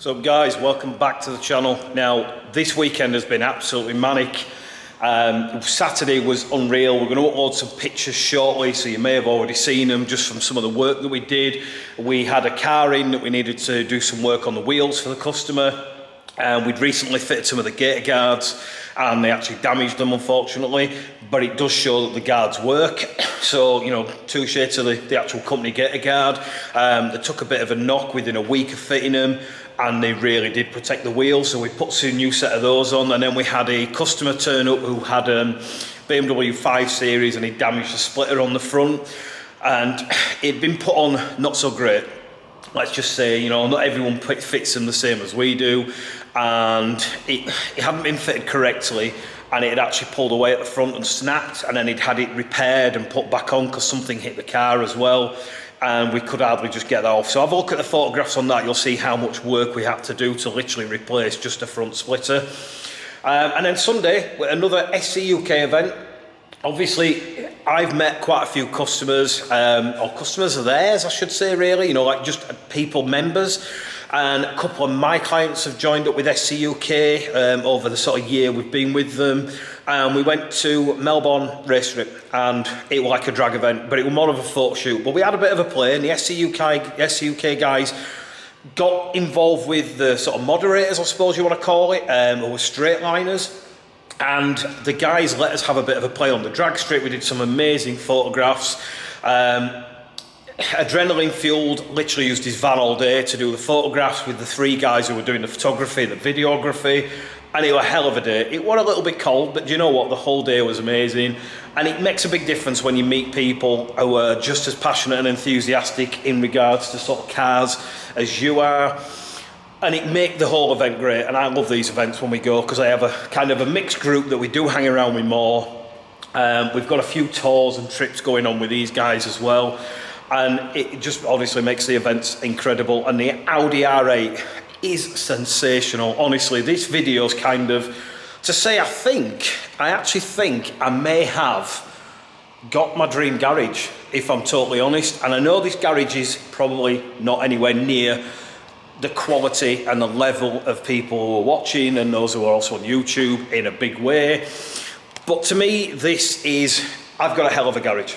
So guys, welcome back to the channel. Now, this weekend has been absolutely manic. Saturday was unreal. We're going to upload some pictures shortly, so you may have already seen them just from some of the work that we did. We had a car in that we needed to do some work on the wheels for the customer. We'd recently fitted some of the gator guards and they actually damaged them, unfortunately, but it does show that the guards work. So, you know, touche to the actual company gator guard. They took a bit of a knock within a week of fitting them, and they really did protect the wheels. So we put a new set of those on, and then we had a customer turn up who had BMW 5 Series, and he damaged the splitter on the front, and it'd been put on not so great. Let's just say, you know, not everyone fits them the same as we do, and it hadn't been fitted correctly, and it had actually pulled away at the front and snapped, and then he'd had it repaired and put back on because something hit the car as well, and we could hardly just get that off. So have a look at the photographs on that. You'll see how much work we had to do to literally replace just a front splitter. And then Sunday, another SC UK event. Obviously, I've met quite a few customers, or customers of theirs, I should say, really, you know, like just people, members, and a couple of my clients have joined up with SC UK over the sort of year we've been with them. We went to Melbourne Race Strip, and it was like a drag event, but it was more of a photo shoot. But we had a bit of a play, and the SC UK guys got involved with the sort of moderators, I suppose you want to call it, who were straight liners. And the guys let us have a bit of a play on the drag strip. We did some amazing photographs. Adrenaline fueled, literally used his van all day to do the photographs with the three guys who were doing the photography, the videography. And it was a hell of a day. It was a little bit cold, but do you know what? The whole day was amazing. And it makes a big difference when you meet people who are just as passionate and enthusiastic in regards to sort of cars as you are. And it makes the whole event great, and I love these events when we go because I have a kind of a mixed group that we do hang around with more. We've got a few tours and trips going on with these guys as well, and it just honestly makes the events incredible. And the Audi R8 is sensational. Honestly, this video's kind of to say I actually think I may have got my dream garage, if I'm totally honest. And I know this garage is probably not anywhere near the quality and the level of people who are watching and those who are also on YouTube in a big way. But to me, I've got a hell of a garage.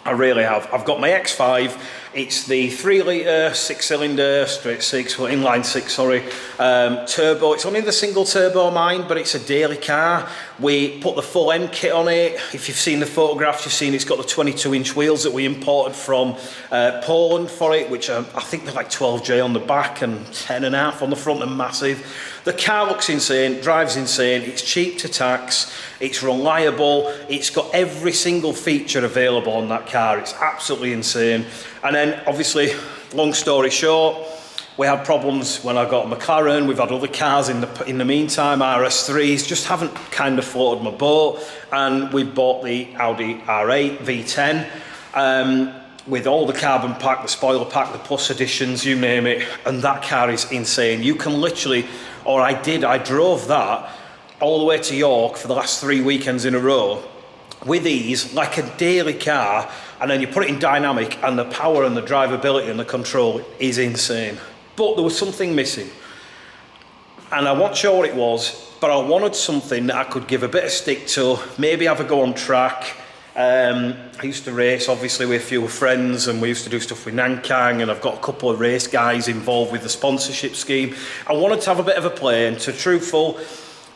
I really have. I've got my X5. It's the 3 litre, 6 cylinder, straight six, well, inline six, sorry, turbo. It's only the single turbo mine, but it's a daily car. We put the full M kit on it. If you've seen the photographs, you've seen it's got the 22-inch wheels that we imported from Poland for it, which I think they're like 12J on the back and 10.5 on the front, and massive. The car looks insane, drives insane, it's cheap to tax, it's reliable, it's got every single feature available on that car. It's absolutely insane. And then obviously, long story short, we had problems when I got a McLaren. We've had other cars in the meantime, RS3s, just haven't kind of floated my boat. And we bought the Audi R8 V10 with all the carbon pack, the spoiler pack, the plus editions, you name it. And that car is insane. You can literally, I drove that all the way to York for the last 3 weekends in a row with ease, like a daily car, and then you put it in dynamic, and the power and the drivability and the control is insane. But there was something missing, and I wasn't sure what it was, but I wanted something that I could give a bit of stick to, maybe have a go on track. I used to race, obviously, with a few friends, and we used to do stuff with Nankang, and I've got a couple of race guys involved with the sponsorship scheme. I wanted to have a bit of a play, and to be truthful,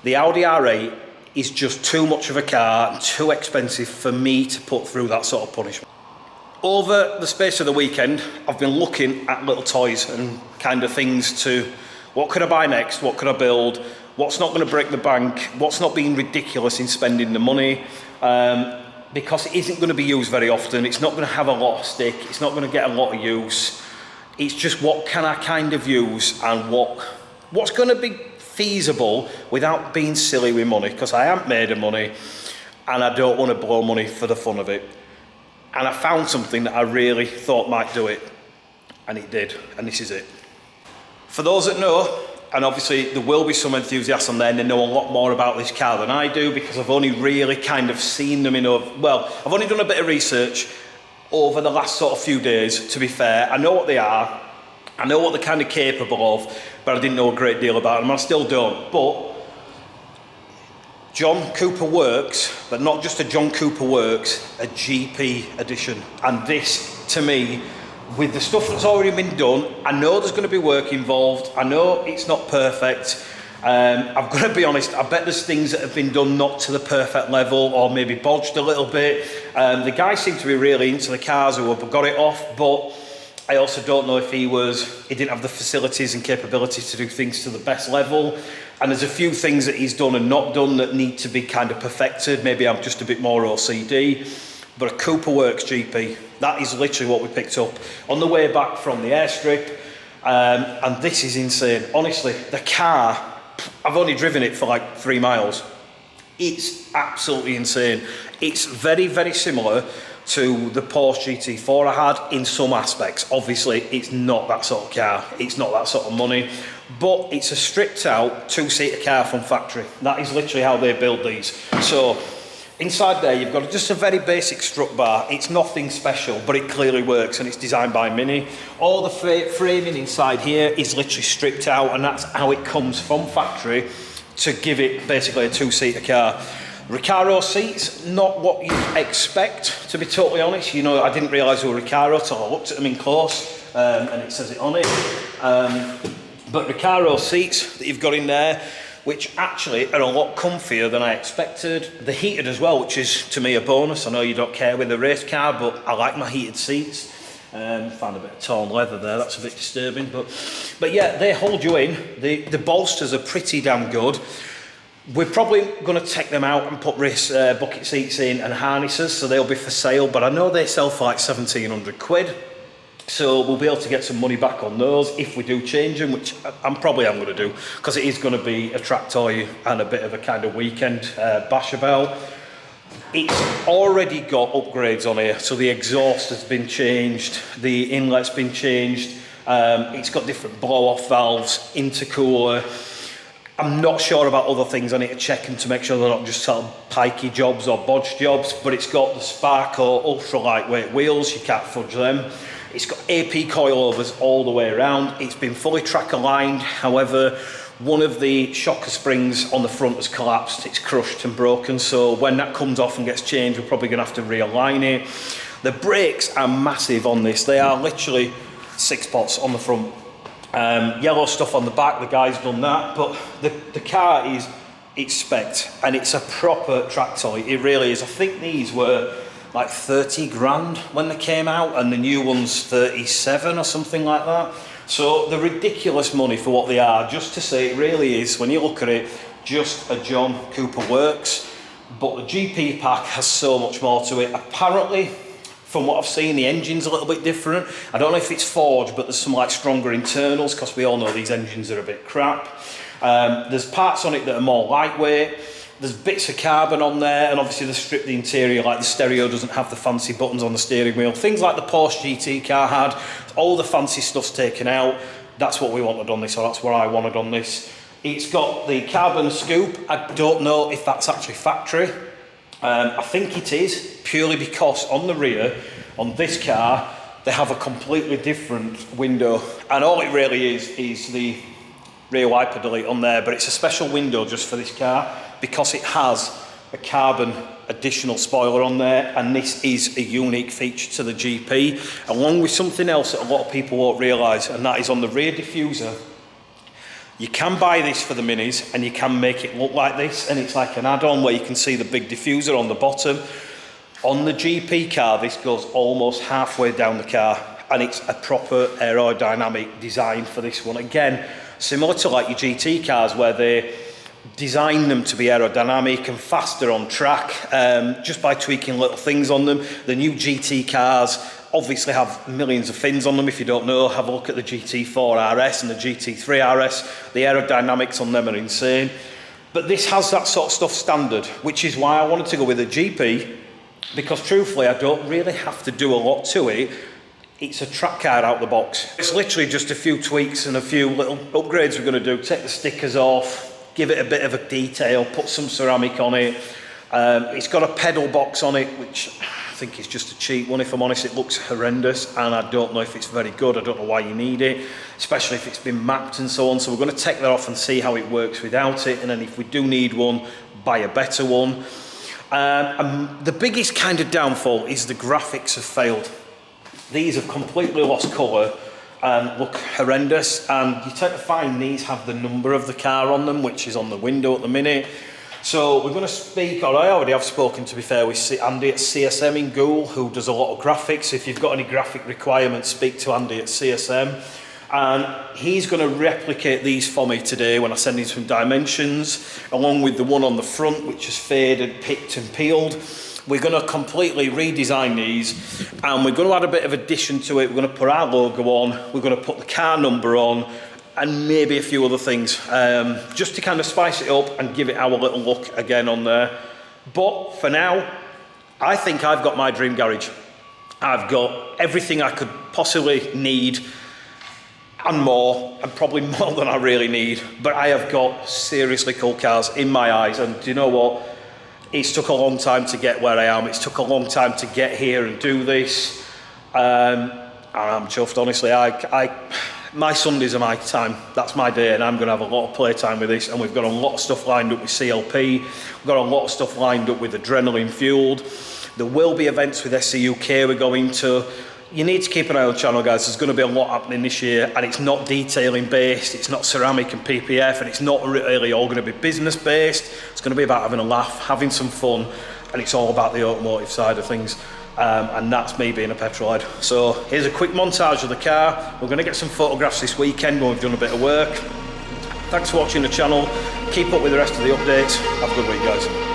the Audi R8 is just too much of a car and too expensive for me to put through that sort of punishment. Over the space of the weekend, I've been looking at little toys and kind of things to, what could I buy next, what could I build, what's not going to break the bank, what's not being ridiculous in spending the money, because it isn't going to be used very often, it's not going to have a lot of stick, it's not going to get a lot of use. It's just what can I kind of use and what's going to be feasible without being silly with money, because I haven't made of money and I don't want to blow money for the fun of it. And I found something that I really thought might do it, and it did, and this is it. For those that know, and obviously there will be some enthusiasts on there and they know a lot more about this car than I do, because I've only really kind of seen them I've only done a bit of research over the last sort of few days, to be fair. I know what they are, I know what they're kind of capable of, but I didn't know a great deal about them. I still don't. But John Cooper Works, but not just a John Cooper Works, a GP edition. And this, to me, with the stuff that's already been done, I know there's going to be work involved. I know it's not perfect. I've got to be honest, I bet there's things that have been done not to the perfect level or maybe bodged a little bit. The guy seemed to be really into the cars who got it off, but I also don't know if he didn't have the facilities and capabilities to do things to the best level. And there's a few things that he's done and not done that need to be kind of perfected. Maybe I'm just a bit more OCD. But a Cooper Works GP, that is literally what we picked up on the way back from the airstrip. And this is insane. Honestly, the car, I've only driven it for like 3 miles. It's absolutely insane. It's very, very similar to the Porsche GT4 I had in some aspects. Obviously, it's not that sort of car. It's not that sort of money. But it's a stripped out 2-seater car from factory. That is literally how they build these. So inside there, you've got just a very basic strut bar. It's nothing special, but it clearly works, and it's designed by Mini. All the framing inside here is literally stripped out, and that's how it comes from factory to give it basically a 2-seater car. Recaro seats, not what you expect, to be totally honest. You know, I didn't realise they were Recaro till I looked at them in close, and it says it on it. But Recaro seats that you've got in there, which actually are a lot comfier than I expected. They're heated as well, which is to me a bonus. I know you don't care with a race car, but I like my heated seats. Found a bit of torn leather there, that's a bit disturbing. But yeah, they hold you in. The bolsters are pretty damn good. We're probably going to take them out and put race bucket seats in and harnesses, so they'll be for sale, but I know they sell for like 1,700 quid. So we'll be able to get some money back on those if we do change them, which I'm going to do, because it is going to be a track toy and a bit of a kind of weekend bash about. It's already got upgrades on here, so the exhaust has been changed, the inlet's been changed, it's got different blow-off valves, intercooler. I'm not sure about other things. I need to check them to make sure they're not just sort of pikey jobs or bodge jobs, but it's got the Sparco ultra lightweight wheels, you can't fudge them. It's got AP coilovers all the way around. It's been fully track aligned. However, one of the shocker springs on the front has collapsed. It's crushed and broken. So when that comes off and gets changed, we're probably going to have to realign it. The brakes are massive on this. They are literally 6 spots on the front. Yellow stuff on the back, the guy's done that. But the car it's spec'd, and it's a proper track toy. It really is. I think these were like 30 grand when they came out, and the new one's 37 or something like that. So the ridiculous money for what they are, just to say it really is, when you look at it, just a John Cooper Works. But the GP pack has so much more to it. Apparently, from what I've seen, the engine's a little bit different. I don't know if it's forged, but there's some like stronger internals, because we all know these engines are a bit crap. There's parts on it that are more lightweight. There's bits of carbon on there, and obviously they've stripped the interior, like the stereo doesn't have the fancy buttons on the steering wheel. Things like the Porsche GT car had, all the fancy stuff's taken out. That's what we wanted on this, or that's what I wanted on this. It's got the carbon scoop. I don't know if that's actually factory. I think it is, purely because on the rear, on this car, they have a completely different window. And all it really is the rear wiper delete on there, but it's a special window just for this car, because it has a carbon additional spoiler on there, and this is a unique feature to the GP, along with something else that a lot of people won't realise, and that is on the rear diffuser. You can buy this for the Minis, and you can make it look like this, and it's like an add-on where you can see the big diffuser on the bottom. On the GP car, this goes almost halfway down the car, and it's a proper aerodynamic design for this one. Again, similar to like your GT cars, where they design them to be aerodynamic and faster on track, just by tweaking little things on them. The new GT cars obviously have millions of fins on them. If you don't know, have a look at the GT4 RS and the GT3 RS. The aerodynamics on them are insane. But this has that sort of stuff standard, which is why I wanted to go with a GP, because truthfully, I don't really have to do a lot to it. It's a track car out the box. It's literally just a few tweaks and a few little upgrades we're going to do. Take the stickers off, give it a bit of a detail, put some ceramic on it. It's got a pedal box on it, which think it's just a cheap one, if I'm honest. It looks horrendous, and I don't know if it's very good. I don't know why you need it, especially if it's been mapped and so on. So we're going to take that off and see how it works without it, and then if we do need one, buy a better one. And the biggest kind of downfall is the graphics have failed. These have completely lost colour and look horrendous, and you tend to find these have the number of the car on them, which is on the window at the minute. So we're going to speak, or I already have spoken, to be fair, with Andy at CSM in Goole, who does a lot of graphics. If you've got any graphic requirements, speak to Andy at CSM. And he's going to replicate these for me today when I send him some dimensions, along with the one on the front, which is faded, picked and peeled. We're going to completely redesign these, and we're going to add a bit of addition to it. We're going to put our logo on, we're going to put the car number on, and maybe a few other things, just to kind of spice it up and give it our little look again on there. But for now, I think I've got my dream garage. I've got everything I could possibly need, and more, and probably more than I really need. But I have got seriously cool cars in my eyes, and do you know what? It's took a long time to get where I am. It's took a long time to get here and do this. And I'm chuffed, honestly. My Sundays are my time. That's my day, and I'm going to have a lot of playtime with this. And we've got a lot of stuff lined up with CLP. We've got a lot of stuff lined up with adrenaline fueled. There will be events with SC UK we're going to. You need to keep an eye on the channel, guys. There's going to be a lot happening this year, and it's not detailing based, it's not ceramic and PPF, and it's not really all going to be business based. It's going to be about having a laugh, having some fun, and it's all about the automotive side of things. And that's me being a petrol head. So here's a quick montage of the car. We're going to get some photographs this weekend when we've done a bit of work. Thanks for watching the channel. Keep up with the rest of the updates. Have a good week, guys.